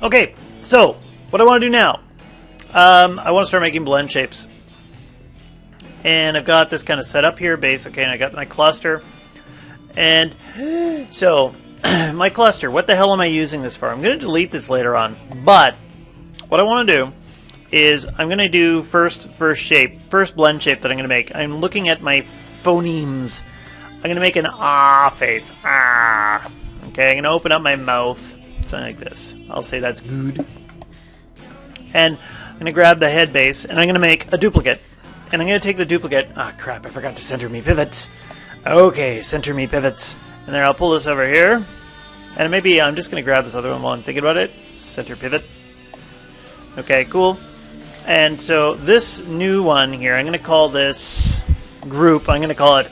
Okay, so what I want to do now, I want to start making blend shapes. And I've got this kind of set up here, base, okay, and I got my cluster. And so, my cluster, what the hell am I using this for? I'm going to delete this later on, but what I want to do is I'm going to do first blend shape that I'm going to make. I'm looking at my phonemes. I'm going to make an ah face. Ah. Okay, I'm going to open up my mouth. Something like this. I'll say that's good. And I'm going to grab the head base, and I'm going to make a duplicate. And I'm going to take the duplicate. Ah, crap, I forgot to center me pivots. Okay, center me pivots. And then I'll pull this over here. And maybe I'm just going to grab this other one while I'm thinking about it. Center pivot. Okay, cool. And so this new one here, I'm going to call this group. I'm going to call it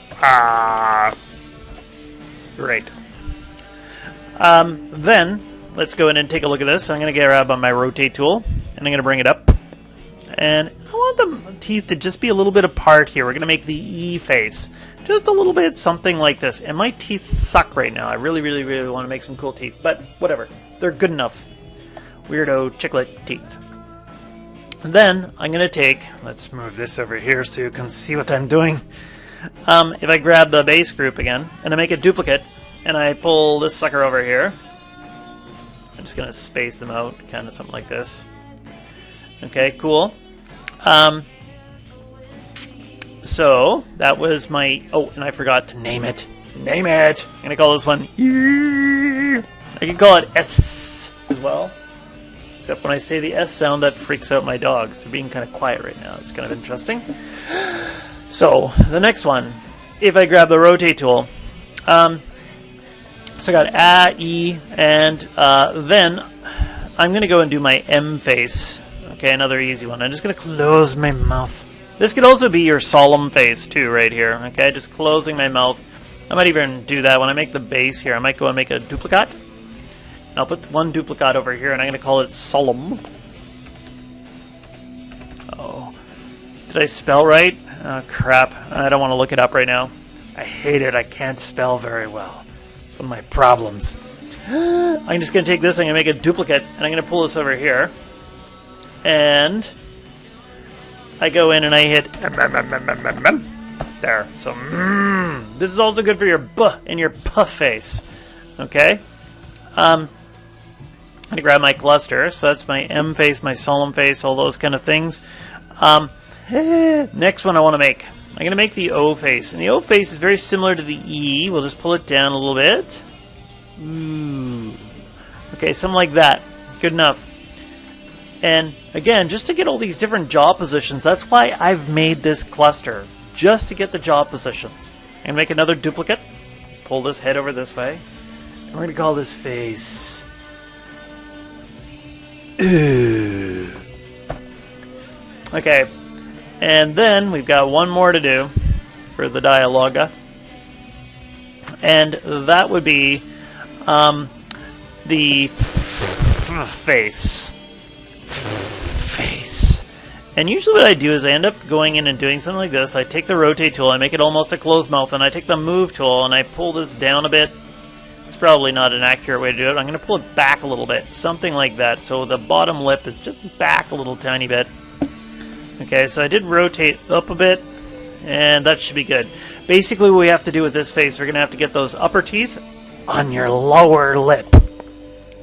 Great. Then let's go in and take a look at this. I'm going to grab on my rotate tool, and I'm going to bring it up. And I want the teeth to just be a little bit apart here. We're going to make the E face. Just a little bit, something like this. And my teeth suck right now. I really, really, really want to make some cool teeth. But whatever. They're good enough. Weirdo chiclet teeth. And then I'm going to take, let's move this over here so you can see what I'm doing. If I grab the base group again, and I make a duplicate, and I pull this sucker over here. I'm just going to space them out, kind of something like this. Okay, cool. So, that was my... Oh, and I forgot to name it. Name it! I'm going to call this one... I can call it S as well. Except when I say the S sound, that freaks out my dogs. They're being kind of quiet right now. It's kind of interesting. So, the next one. If I grab the rotate tool... so I got A, E, and then I'm going to go and do my M face. Okay, another easy one. I'm just going to close my mouth. This could also be your solemn face too, right here. Okay, just closing my mouth. I might even do that when I make the base here. I might go and make a duplicate. And I'll put one duplicate over here, and I'm going to call it solemn. Oh, did I spell right? Oh, crap. I don't want to look it up right now. I hate it. I can't spell very well. It's one of my problems. I'm just going to take this, I'm going to make a duplicate, and I'm going to pull this over here. And I go in and I hit there. So this is also good for your B and your P face. Okay. I'm going to grab my cluster. So that's my M face, my solemn face, all those kind of things. Next one I want to make. I'm going to make the O face. And the O face is very similar to the E. We'll just pull it down a little bit. Ooh. Okay, something like that. Good enough. And again, just to get all these different jaw positions, that's why I've made this cluster. Just to get the jaw positions. I'm going to make another duplicate. Pull this head over this way. And we're going to call this face. Ooh. Okay. And then we've got one more to do for the dialogue. And that would be the face. And usually what I do is I end up going in and doing something like this. I take the rotate tool, I make it almost a closed mouth, and I take the move tool and I pull this down a bit. It's probably not an accurate way to do it. I'm going to pull it back a little bit, something like that. So the bottom lip is just back a little tiny bit. Okay, so I did rotate up a bit, and that should be good. Basically what we have to do with this face, we're going to have to get those upper teeth on your lower lip.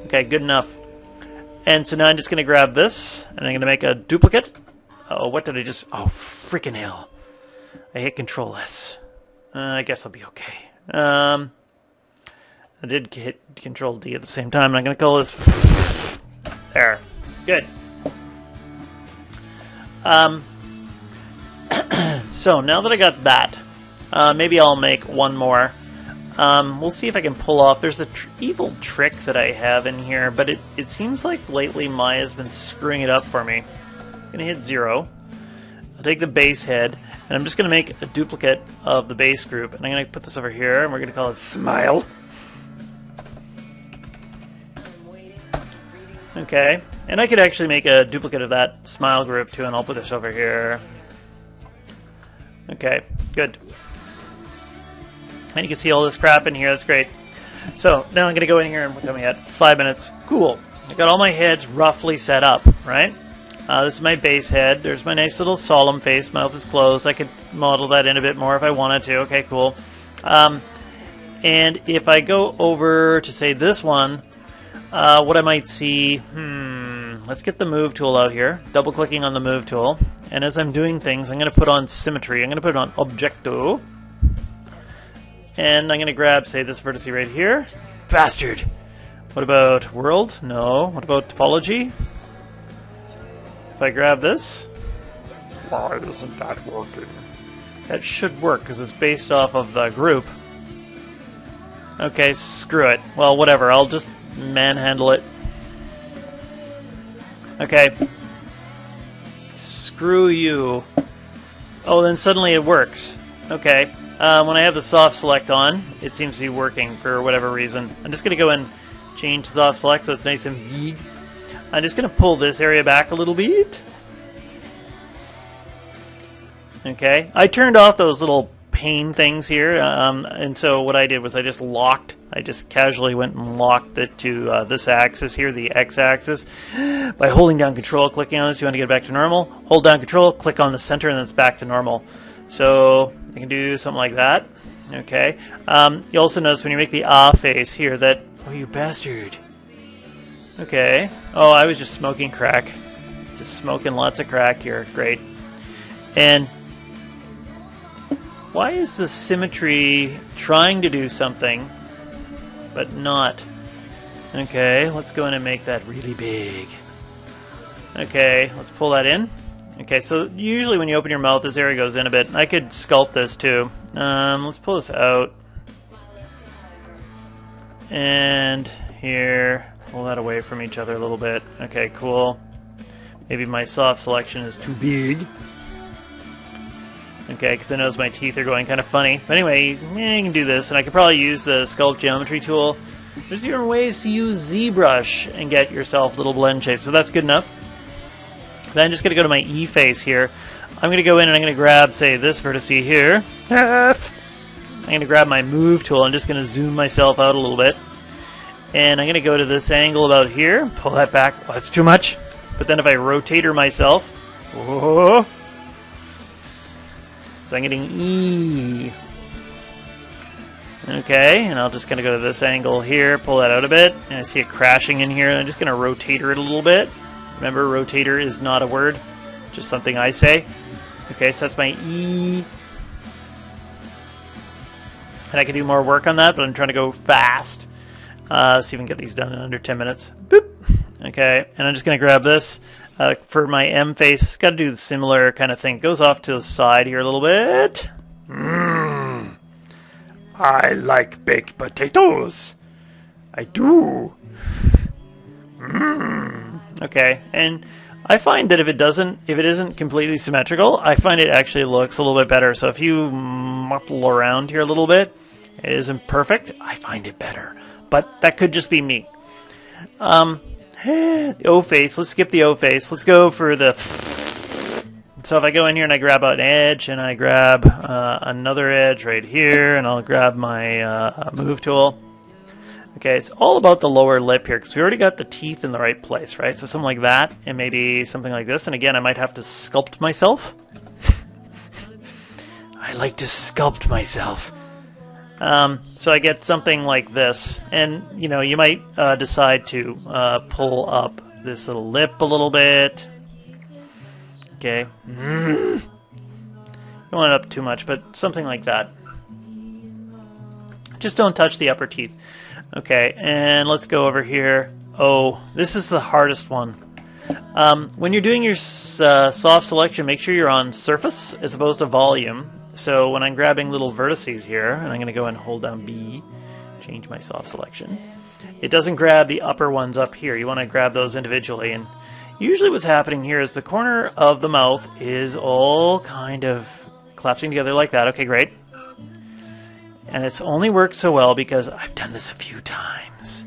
Okay, good enough. And so now I'm just going to grab this, and I'm going to make a duplicate. Oh, what did I just... Oh, freaking hell. I hit Control S. I guess I'll be okay. I did hit Control D at the same time, and I'm going to call this... There. Good. So, now that I got that, maybe I'll make one more. We'll see if I can pull off. There's a evil trick that I have in here, but it seems like lately Maya's been screwing it up for me. I'm going to hit 0. I'll take the base head, and I'm just going to make a duplicate of the base group. And I'm going to put this over here, and we're going to call it Smile. Okay. And I could actually make a duplicate of that Smile group, too, and I'll put this over here. Okay, good. And you can see all this crap in here. That's great. So now I'm going to go in here and we're coming at 5 minutes. Cool. I got all my heads roughly set up, right? This is my base head. There's my nice little solemn face. Mouth is closed. I could model that in a bit more if I wanted to. Okay, cool. And if I go over to, say, this one, what I might see... let's get the move tool out here. Double-clicking on the move tool. And as I'm doing things, I'm going to put on symmetry. I'm going to put it on Objecto. And I'm going to grab, say, this vertex right here. Bastard! What about world? No. What about topology? If I grab this... Why isn't that working? That should work, because it's based off of the group. Okay, screw it. Well, whatever. I'll just manhandle it. Okay. Screw you. Oh, then suddenly it works. Okay. When I have the soft select on, it seems to be working for whatever reason. I'm just going to go and change soft select so it's nice and big. I'm just going to pull this area back a little bit. Okay. I turned off those little pane things here, and so what I did was I just casually went and locked it to this axis here, the x-axis, by holding down control, clicking on this. You want to get it back to normal, hold down control, click on the center, and then it's back to normal. So I can do something like that. Okay. You also notice when you make the face here that, oh, you bastard. Okay. Oh, I was just smoking crack. Just smoking lots of crack here. Great. And why is the symmetry trying to do something, but not? Okay, let's go in and make that really big. Okay, let's pull that in. Okay, so usually when you open your mouth, this area goes in a bit. I could sculpt this too. Let's pull this out. And here, pull that away from each other a little bit. Okay, cool. Maybe my soft selection is too big. Okay, because I notice my teeth are going kind of funny. But anyway, you can do this, and I could probably use the Sculpt Geometry tool. There's different ways to use ZBrush and get yourself little blend shapes, so that's good enough. Then I'm just going to go to my E face here. I'm going to go in and I'm going to grab, say, this vertex here. I'm going to grab my Move tool. I'm just going to zoom myself out a little bit. And I'm going to go to this angle about here. Pull that back. Oh, that's too much. But then if I rotate her myself... Whoa, so I'm getting E. Okay, and I'll just kind of go to this angle here, pull that out a bit, and I see it crashing in here. I'm just going to rotate her it a little bit. Remember, rotator is not a word, just something I say. Okay, so that's my E. And I can do more work on that, but I'm trying to go fast. See if we can get these done in under 10 minutes. Boop. Okay, and I'm just going to grab this. For my M face, got to do the similar kind of thing. Goes off to the side here a little bit. I like baked potatoes. I do. Okay, and I find that if it isn't completely symmetrical, I find it actually looks a little bit better. So if you muddle around here a little bit, it isn't perfect. I find it better, but that could just be me. The O face, let's skip the O face. Let's go for the... So if I go in here and I grab an edge and I grab another edge right here, and I'll grab my Move tool. Okay, it's all about the lower lip here because we already got the teeth in the right place, right? So something like that and maybe something like this. And again, I might have to sculpt myself. I like to sculpt myself. So I get something like this, and you might decide to pull up this little lip a little bit. Okay, don't want it up too much, but something like that. Just don't touch the upper teeth. Okay, and let's go over here. Oh, this is the hardest one. When you're doing your soft selection, make sure you're on surface as opposed to volume. So when I'm grabbing little vertices here, and I'm going to go and hold down B, change my soft selection, it doesn't grab the upper ones up here. You want to grab those individually. And usually what's happening here is the corner of the mouth is all kind of collapsing together like that. Okay, great. And it's only worked so well because I've done this a few times.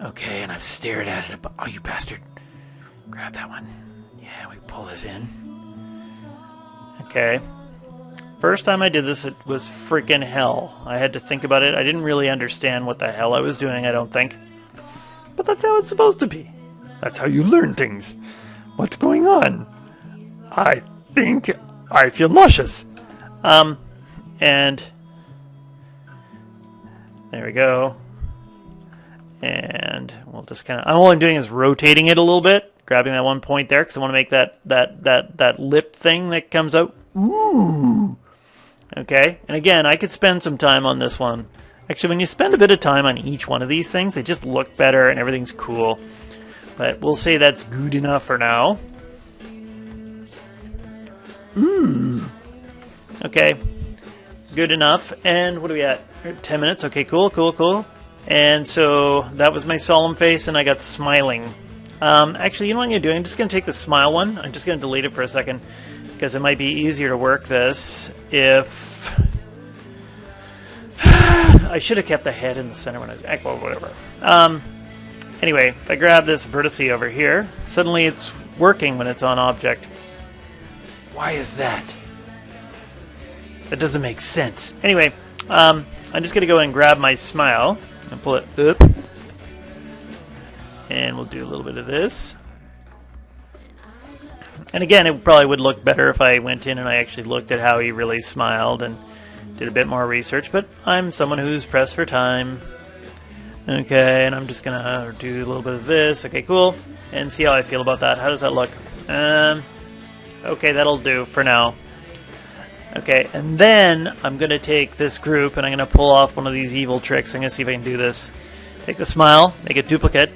Okay, and I've stared at it. Oh, you bastard. Grab that one. Yeah, we pull this in. Okay. First time I did this, it was freaking hell. I had to think about it. I didn't really understand what the hell I was doing, I don't think. But that's how it's supposed to be. That's how you learn things. What's going on? I think I feel nauseous. And there we go. And we'll just kind of, all I'm doing is rotating it a little bit, grabbing that one point there because I want to make that lip thing that comes out. Ooh. Okay, and again, I could spend some time on this one. Actually, when you spend a bit of time on each one of these things, they just look better and everything's cool. But we'll say that's good enough for now. Ooh. Okay, good enough. And what are we at? 10 minutes. Okay, cool. And so that was my solemn face, and I got smiling. Actually, you know what I'm going to do? I'm just going to take the smile one. I'm just going to delete it for a second, because it might be easier to work this if... I should have kept the head in the center when I was... Well, whatever. Anyway, if I grab this vertice over here, suddenly it's working when it's on object. Why is that? That doesn't make sense. Anyway, I'm just going to go and grab my smile and pull it up. And we'll do a little bit of this. And again, it probably would look better if I went in and I actually looked at how he really smiled and did a bit more research. But I'm someone who's pressed for time. Okay, and I'm just going to do a little bit of this. Okay, cool. And see how I feel about that. How does that look? Okay, that'll do for now. Okay, and then I'm going to take this group and I'm going to pull off one of these evil tricks. I'm going to see if I can do this. Take the smile, make it duplicate.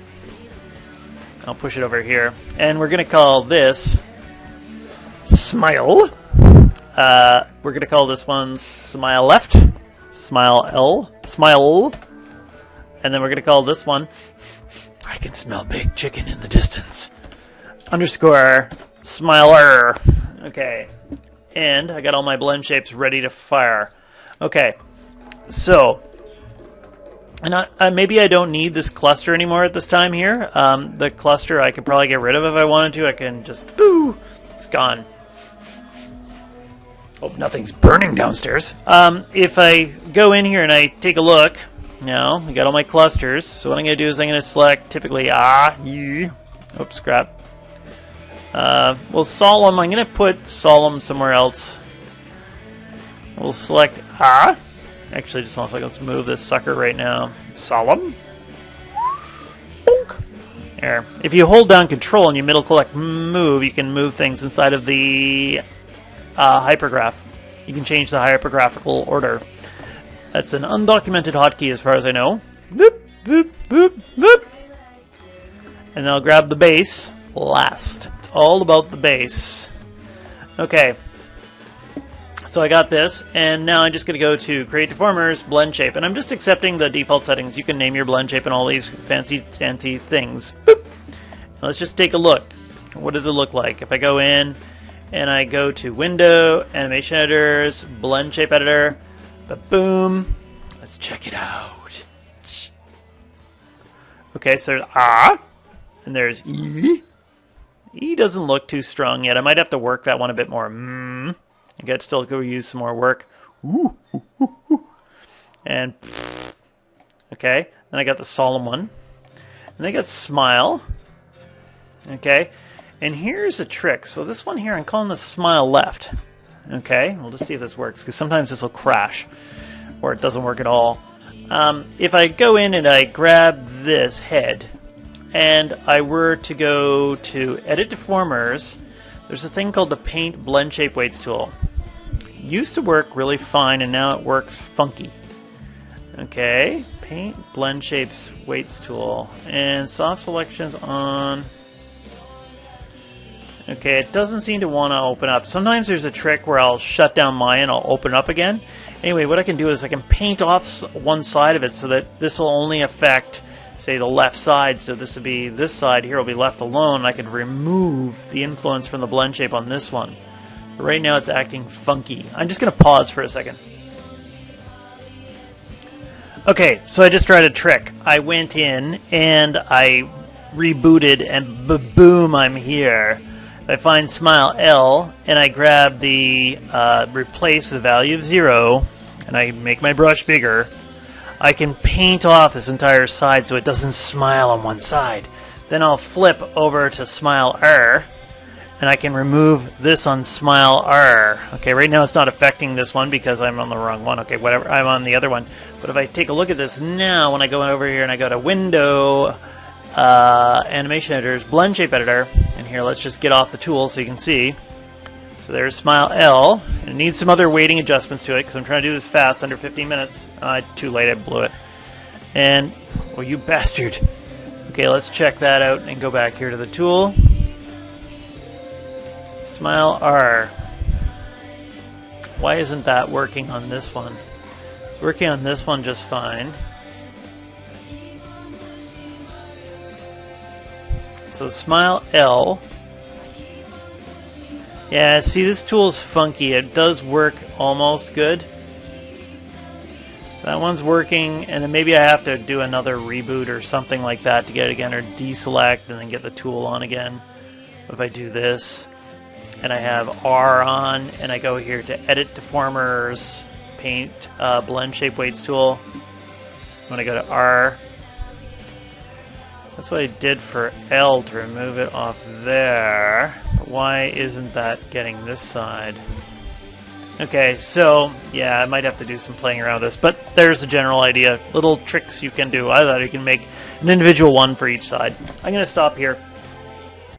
I'll push it over here. And we're going to call this Smile. We're going to call this one Smile Left. Smile L. Smile. And then we're going to call this one I can smell baked chicken in the distance. Underscore Smiler. Okay. And I got all my blend shapes ready to fire. Okay, so and maybe I don't need this cluster anymore at this time here. The cluster I could probably get rid of if I wanted to. I can just, boo, it's gone. Hope nothing's burning downstairs. If I go in here and I take a look, now I got all my clusters. So what I'm going to do is I'm going to select typically oops, crap. Well, Solemn, I'm going to put Solemn somewhere else. We'll select Actually, just one second. Let's move this sucker right now. Solemn. Bonk. There. If you hold down Control and you middle click Move, you can move things inside of the hypergraph. You can change the hypergraphical order. That's an undocumented hotkey as far as I know. Boop, boop, boop, boop. And then I'll grab the base last. It's all about the base. Okay. So I got this, and now I'm just going to go to Create Deformers, Blend Shape, and I'm just accepting the default settings. You can name your blend shape and all these fancy things. Boop. Now let's just take a look. What does it look like? If I go in and I go to Window, Animation Editors, Blend Shape Editor, boom. Let's check it out. Okay, so there's and there's E. E doesn't look too strong yet. I might have to work that one a bit more. I could still go use some more work. And okay, then I got the solemn one. And I got smile. Okay, and here's a trick. So this one here, I'm calling the smile left. Okay, we'll just see if this works, because sometimes this will crash, or it doesn't work at all. If I go in and I grab this head, and I were to go to Edit Deformers, there's a thing called the Paint Blend Shape Weights tool. Used to work really fine, and now it works funky. Okay, Paint Blend Shapes Weights tool, and soft selections on. Okay, it doesn't seem to want to open up. Sometimes there's a trick where I'll shut down mine and I'll open up again. Anyway, what I can do is I can paint off one side of it so that this will only affect, say, the left side. So this would be, this side here will be left alone. I can remove the influence from the blend shape on this one. But right now it's acting funky. I'm just going to pause for a second. Okay, so I just tried a trick. I went in and I rebooted, and boom, I'm here. I find Smile L, and I grab the replace the value of 0, and I make my brush bigger. I can paint off this entire side so it doesn't smile on one side. Then I'll flip over to Smile R, and I can remove this on Smile R. Okay, right now it's not affecting this one because I'm on the wrong one. Okay, whatever, I'm on the other one. But if I take a look at this now, when I go over here and I go to Window, Animation Editors, Blendshape Editor, and here let's just get off the tool so you can see. So there's Smile L, and it needs some other weighting adjustments to it because I'm trying to do this fast, under 15 minutes. Too late, I blew it. And, oh, you bastard. Okay, let's check that out and go back here to the tool. Smile R. Why isn't that working on this one? It's working on this one just fine. So Smile L. Yeah, see, this tool's funky. It does work almost good. That one's working, and then maybe I have to do another reboot or something like that to get it again, or deselect and then get the tool on again. If I do this, and I have R on, and I go here to Edit Deformers, Paint, Blend Shape Weights tool. When I go to R, that's what I did for L to remove it off there. But why isn't that getting this side? Okay, so yeah, I might have to do some playing around with this, but there's the general idea. Little tricks you can do. I thought you can make an individual one for each side. I'm going to stop here.